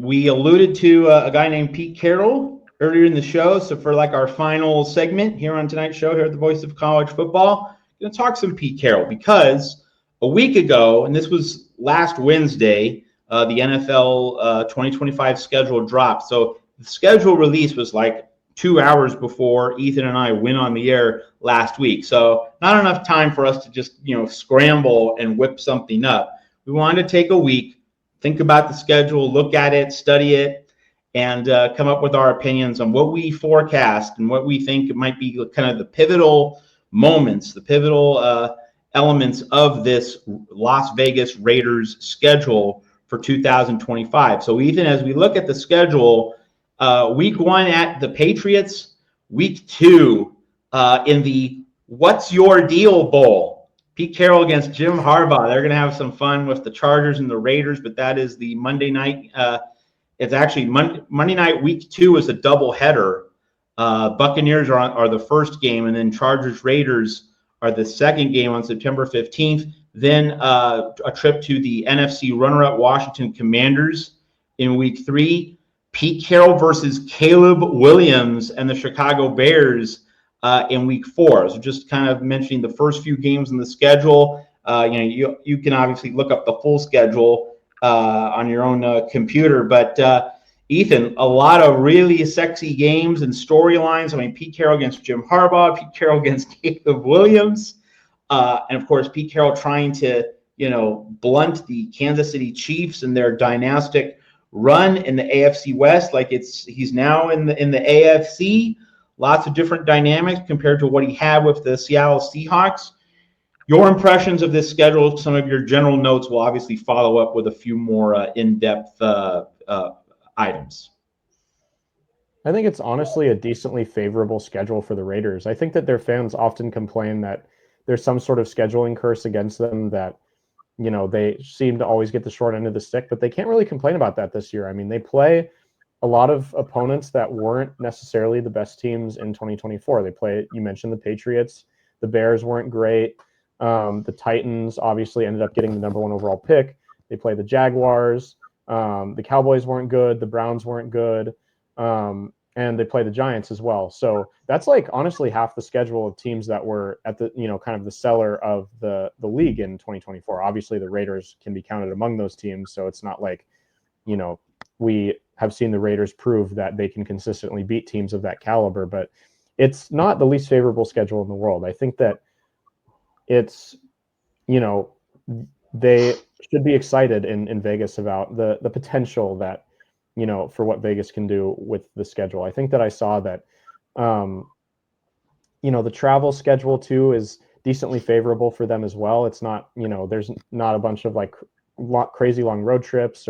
We alluded to a guy named Pete Carroll earlier in the show. So for like our final segment here on tonight's show here at the Voice of College Football, I'm going to talk some Pete Carroll because a week ago, and this was last Wednesday, the NFL 2025 schedule dropped. So the schedule release was like 2 hours before Ethan and I went on the air last week. So not enough time for us to just, scramble and whip something up. We wanted to take a week, think about the schedule, look at it, study it, and come up with our opinions on what we forecast and what we think might be kind of the pivotal moments, the pivotal elements of this Las Vegas Raiders schedule for 2025. So, Ethan, as we look at the schedule, week 1 at the Patriots, week 2 in the What's Your Deal Bowl. Pete Carroll against Jim Harbaugh. They're going to have some fun with the Chargers and the Raiders, but that is the Monday night. It's actually Monday night. Week 2 is a doubleheader. Buccaneers are the first game, and then Chargers Raiders are the second game on September 15th. Then a trip to the NFC runner-up Washington Commanders in week 3. Pete Carroll versus Caleb Williams and the Chicago Bears in week 4. So just kind of mentioning the first few games in the schedule. You can obviously look up the full schedule on your own computer. But Ethan, a lot of really sexy games and storylines. I mean, Pete Carroll against Jim Harbaugh, Pete Carroll against Caleb Williams, and of course Pete Carroll trying to blunt the Kansas City Chiefs and their dynastic run in the AFC West. Like he's now in the AFC. Lots of different dynamics compared to what he had with the Seattle Seahawks. Your impressions of this schedule, some of your general notes, will obviously follow up with a few more in-depth items. I think it's honestly a decently favorable schedule for the Raiders. I think that their fans often complain that there's some sort of scheduling curse against them, that they seem to always get the short end of the stick, but they can't really complain about that this year. I mean, they play a lot of opponents that weren't necessarily the best teams in 2024. You mentioned the Patriots, the Bears weren't great. The Titans obviously ended up getting the number 1 overall pick. They play the Jaguars. The Cowboys weren't good. The Browns weren't good. And they play the Giants as well. So that's like honestly half the schedule of teams that were at the, kind of the cellar of the league in 2024. Obviously the Raiders can be counted among those teams. So it's not like, we have seen the Raiders prove that they can consistently beat teams of that caliber, but it's not the least favorable schedule in the world. I think that it's, they should be excited in Vegas about the potential that, for what Vegas can do with the schedule. I think that I saw that, the travel schedule too is decently favorable for them as well. It's not, there's not a bunch of like crazy long road trips,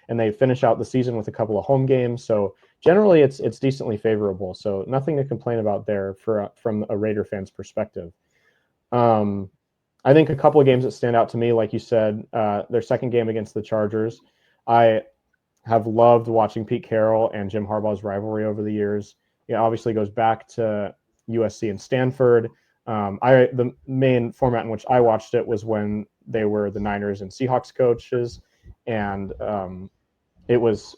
and they finish out the season with a couple of home games. So generally it's decently favorable. So nothing to complain about there from a Raider fan's perspective. I think a couple of games that stand out to me, like you said, their second game against the Chargers. I have loved watching Pete Carroll and Jim Harbaugh's rivalry over the years. It obviously goes back to USC and Stanford. The main format in which I watched it was when they were the Niners and Seahawks coaches, and it was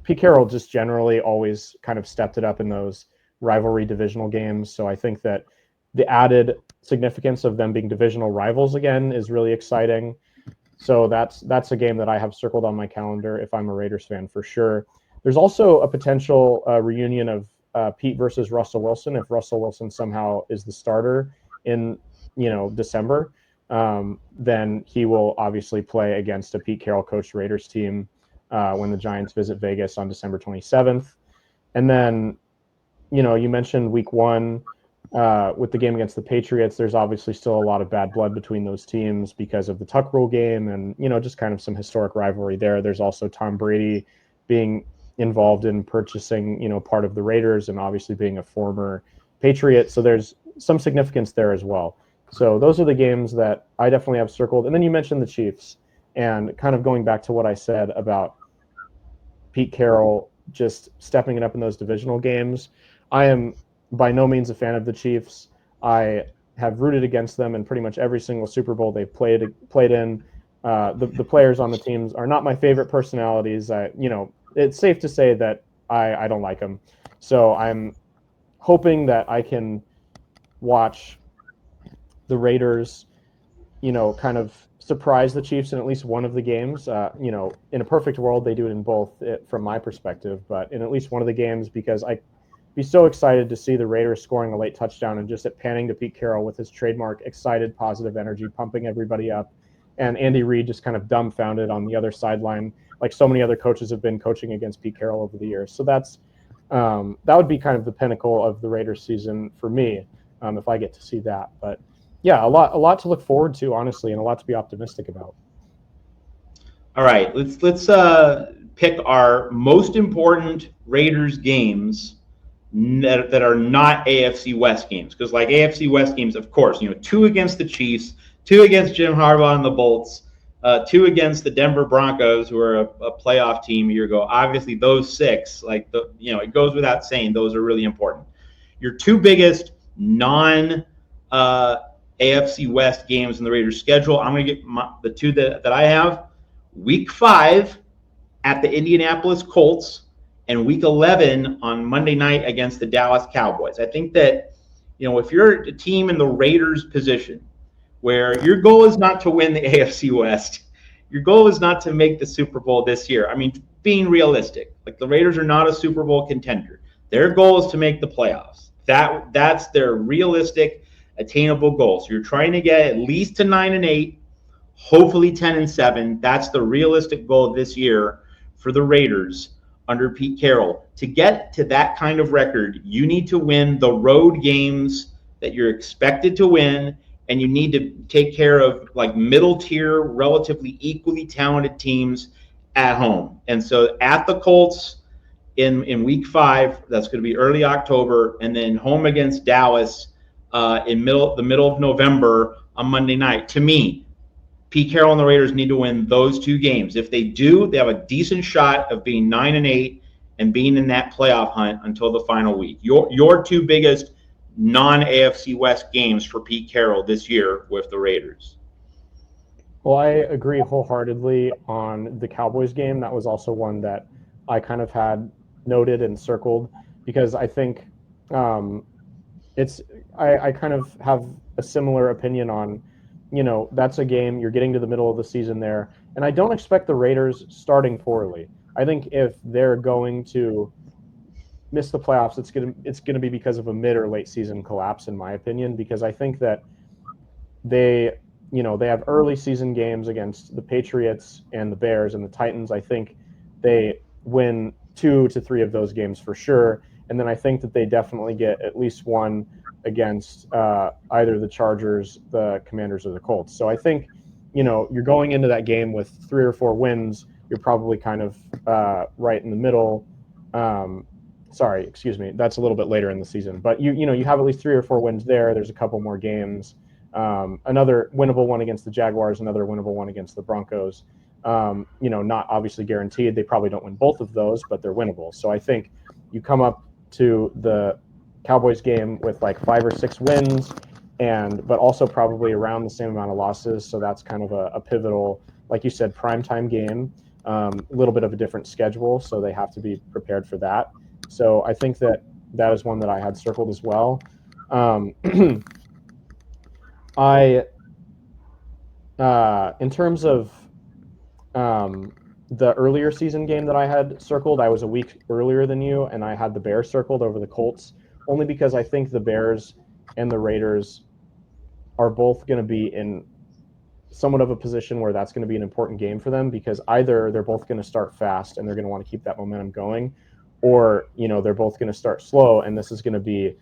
Pete Carroll just generally always kind of stepped it up in those rivalry divisional games. So I think that the added significance of them being divisional rivals again is really exciting. So that's a game that I have circled on my calendar if I'm a Raiders fan for sure. There's also a potential reunion of Pete versus Russell Wilson. If Russell Wilson somehow is the starter in December, then he will obviously play against a Pete Carroll coached Raiders team when the Giants visit Vegas on December 27th. And then, you mentioned week 1 with the game against the Patriots. There's obviously still a lot of bad blood between those teams because of the Tuck Rule game and, just kind of some historic rivalry there. There's also Tom Brady being involved in purchasing, part of the Raiders and obviously being a former Patriot. So there's some significance there as well. So those are the games that I definitely have circled. And then you mentioned the Chiefs, and kind of going back to what I said about Pete Carroll just stepping it up in those divisional games. I am by no means a fan of the Chiefs. I have rooted against them in pretty much every single Super Bowl they've played in. The players on the teams are not my favorite personalities. it's safe to say that I don't like them. So I'm hoping that I can watch the Raiders, kind of surprise the Chiefs in at least one of the games. In a perfect world, they do it in both, from my perspective, but in at least one of the games, because I'd be so excited to see the Raiders scoring a late touchdown and just panning to Pete Carroll with his trademark excited, positive energy, pumping everybody up, and Andy Reid just kind of dumbfounded on the other sideline, like so many other coaches have been coaching against Pete Carroll over the years. So that would be kind of the pinnacle of the Raiders season for me, if I get to see that. But yeah, a lot to look forward to, honestly, and a lot to be optimistic about. All right, let's pick our most important Raiders games that are not AFC West games, because like AFC West games, of course, 2 against the Chiefs, 2 against Jim Harbaugh and the Bolts, 2 against the Denver Broncos, who are a playoff team a year ago. Obviously, those 6, it goes without saying, those are really important. Your 2 biggest non AFC West games in the Raiders schedule. I'm going to get the 2 that I have. Week 5 at the Indianapolis Colts, and Week 11 on Monday night against the Dallas Cowboys. I think that, if you're a team in the Raiders position where your goal is not to win the AFC West, your goal is not to make the Super Bowl this year. I mean, being realistic, like the Raiders are not a Super Bowl contender. Their goal is to make the playoffs. That's their realistic, attainable goal. So you're trying to get at least to 9-8, hopefully 10-7. That's the realistic goal this year for the Raiders under Pete Carroll. To get to that kind of record, you need to win the road games that you're expected to win, and you need to take care of like middle tier, relatively equally talented teams at home. And so at the Colts in Week 5, that's going to be early October, and then home against Dallas in the middle of November on Monday night. To me, Pete Carroll and the Raiders need to win those 2 games. If they do, they have a decent shot of being 9-8 and being in that playoff hunt until the final week. Your 2 biggest non-AFC West games for Pete Carroll this year with the Raiders. Well, I agree wholeheartedly on the Cowboys game. That was also one that I kind of had noted and circled, because I think I kind of have a similar opinion on, that's a game you're getting to the middle of the season there. And I don't expect the Raiders starting poorly. I think if they're going to miss the playoffs, it's going to be because of a mid or late season collapse, in my opinion, because I think that they have early season games against the Patriots and the Bears and the Titans. I think they win 2 to 3 of those games for sure. And then I think that they definitely get at least one against either the Chargers, the Commanders, or the Colts. So I think, you're going into that game with 3 or 4 wins. You're probably kind of right in the middle. Sorry, excuse me. That's a little bit later in the season. But you have at least 3 or 4 wins there. There's a couple more games. Another winnable one against the Jaguars, another winnable one against the Broncos. Not obviously guaranteed. They probably don't win both of those, but they're winnable. So I think you come up to the Cowboys game with like 5 or 6 wins, but also probably around the same amount of losses. So that's kind of a pivotal, like you said, primetime game, a little bit of a different schedule. So they have to be prepared for that. So I think that is one that I had circled as well. In terms of the earlier season game that I had circled, I was a week earlier than you, and I had the Bears circled over the Colts, only because I think the Bears and the Raiders are both going to be in somewhat of a position where that's going to be an important game for them, because either they're both going to start fast and they're going to want to keep that momentum going, or they're both going to start slow, and this is going to be,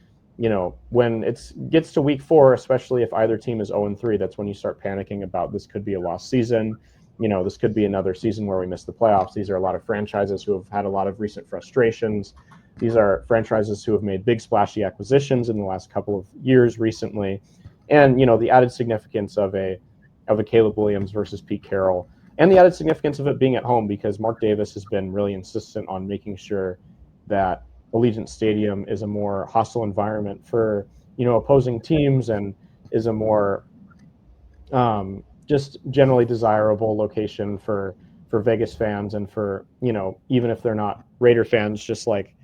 when it gets to week 4, especially if either team is 0-3, that's when you start panicking about this could be a lost season. This could be another season where we miss the playoffs. These are a lot of franchises who have had a lot of recent frustrations. These are franchises who have made big splashy acquisitions in the last couple of years recently. And, the added significance of a Caleb Williams versus Pete Carroll, and the added significance of it being at home, because Mark Davis has been really insistent on making sure that Allegiant Stadium is a more hostile environment for, opposing teams, and is a more just generally desirable location for Vegas fans and for, even if they're not Raider fans, just like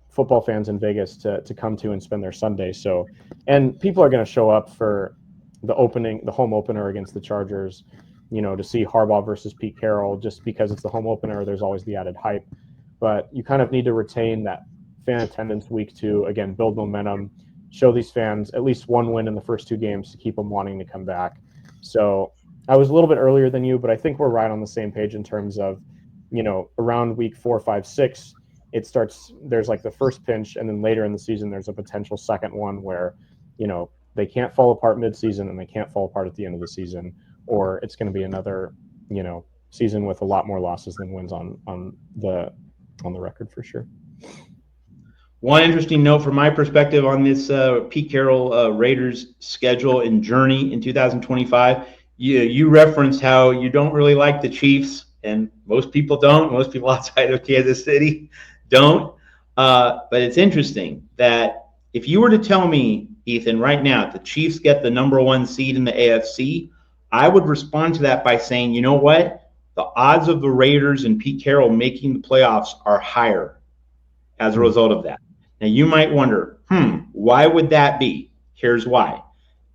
football fans in Vegas to come to and spend their Sunday. So, and people are going to show up for the home opener against the Chargers, to see Harbaugh versus Pete Carroll. Just because it's the home opener, there's always the added hype. But you kind of need to retain that fan attendance week 2, again, build momentum, show these fans at least one win in the first 2 games to keep them wanting to come back. So I was a little bit earlier than you, but I think we're right on the same page in terms of, around week 4, 5, 6, there's like the first pinch, and then later in the season, there's a potential second one where, they can't fall apart midseason and they can't fall apart at the end of the season, or it's going to be another, season with a lot more losses than wins on the record for sure. One interesting note from my perspective on this Pete Carroll Raiders schedule and journey in 2025, you referenced how you don't really like the Chiefs, and most people don't. Most people outside of Kansas City don't. But it's interesting that if you were to tell me, Ethan, right now, the Chiefs get the number 1 seed in the AFC, I would respond to that by saying, you know what? The odds of the Raiders and Pete Carroll making the playoffs are higher as a result of that. Now, you might wonder, why would that be? Here's why.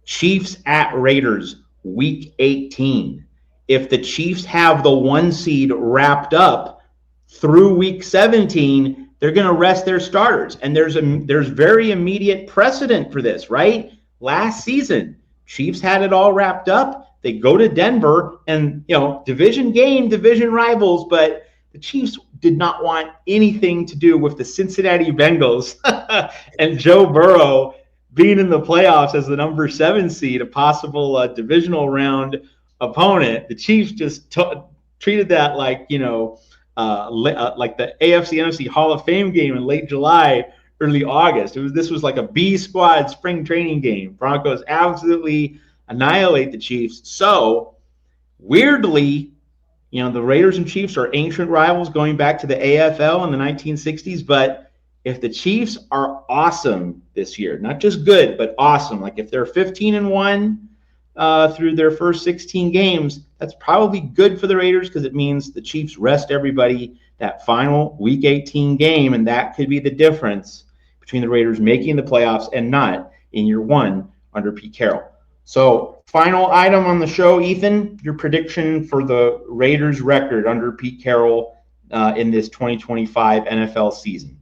Chiefs at Raiders, week 18. If the Chiefs have the 1 seed wrapped up through week 17, they're going to rest their starters. And there's very immediate precedent for this, right? Last season, Chiefs had it all wrapped up. They go to Denver and, division game, division rivals, but the Chiefs did not want anything to do with the Cincinnati Bengals and Joe Burrow being in the playoffs as the number 7 seed, a possible divisional round opponent. The Chiefs just treated that like, like the AFC NFC Hall of Fame game in late July, early August. This was like a B squad spring training game. Broncos absolutely annihilate the Chiefs. So weirdly, the Raiders and Chiefs are ancient rivals going back to the AFL in the 1960s. But if the Chiefs are awesome this year, not just good, but awesome, like if they're 15-1 through their first 16 games, that's probably good for the Raiders because it means the Chiefs rest everybody that final week 18 game, and that could be the difference between the Raiders making the playoffs and not in year 1 under Pete Carroll. So final item on the show, Ethan, your prediction for the Raiders record under Pete Carroll in this 2025 NFL season.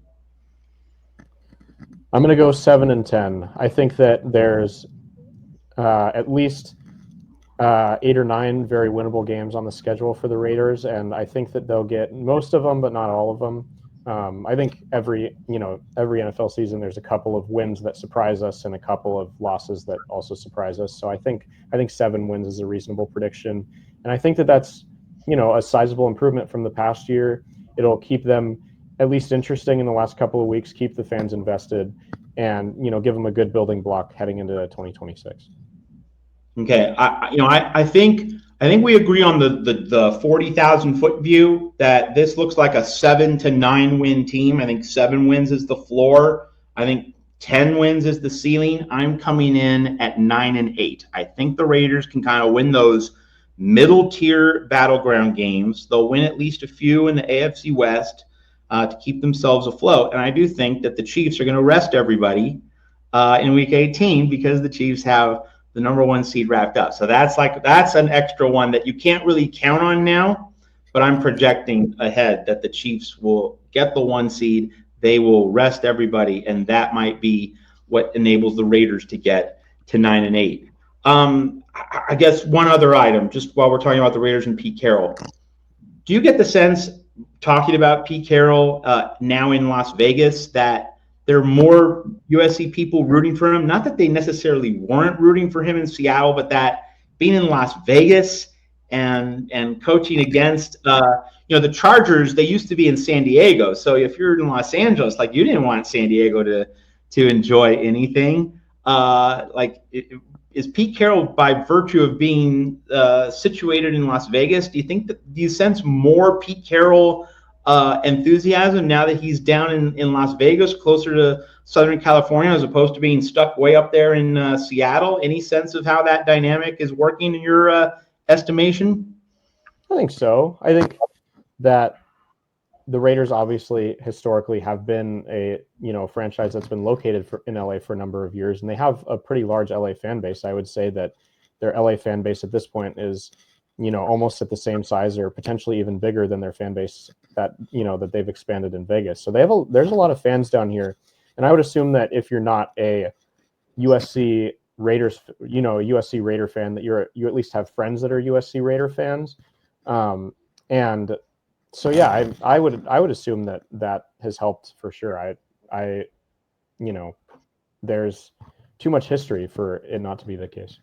I'm going to go 7-10. I think that there's at least 8 or 9 very winnable games on the schedule for the Raiders, and I think that they'll get most of them, but not all of them. I think every NFL season there's a couple of wins that surprise us and a couple of losses that also surprise us. So I think 7 wins is a reasonable prediction, and I think that that's a sizable improvement from the past year. It'll keep them at least interesting in the last couple of weeks, keep the fans invested, and give them a good building block heading into 2026. Okay, I think we agree on the 40,000 foot view that this looks like a 7 to 9 win team. I think 7 wins is the floor. I think 10 wins is the ceiling. I'm coming in at 9-8. I think the Raiders can kind of win those middle tier battleground games. They'll win at least a few in the AFC West to keep themselves afloat. And I do think that the Chiefs are going to rest everybody in week 18 because the Chiefs have the number 1 seed wrapped up. So that's an extra one that you can't really count on now, but I'm projecting ahead that the Chiefs will get the 1 seed. They will rest everybody, and that might be what enables the Raiders to get to 9-8. I guess one other item, just while we're talking about the Raiders and Pete Carroll. Do you get the sense, talking about Pete Carroll now in Las Vegas, that there are more USC people rooting for him? Not that they necessarily weren't rooting for him in Seattle, but that being in Las Vegas and coaching against, the Chargers, they used to be in San Diego. So if you're in Los Angeles, like you didn't want San Diego to enjoy anything. Is Pete Carroll, by virtue of being situated in Las Vegas, do you sense more Pete Carroll enthusiasm now that he's down in Las Vegas, closer to Southern California, as opposed to being stuck way up there in Seattle? Any sense of how that dynamic is working in your estimation? I think so. I think that the Raiders obviously historically have been a franchise that's been located in LA for a number of years, and they have a pretty large LA fan base. I would say that their LA fan base at this point is almost at the same size or potentially even bigger than their fan base that that they've expanded in Vegas. So there's a lot of fans down here, and I would assume that if you're not a USC Raiders, a USC Raider fan, that you at least have friends that are USC Raider fans, and so yeah, I would assume that has helped for sure. I there's too much history for it not to be the case.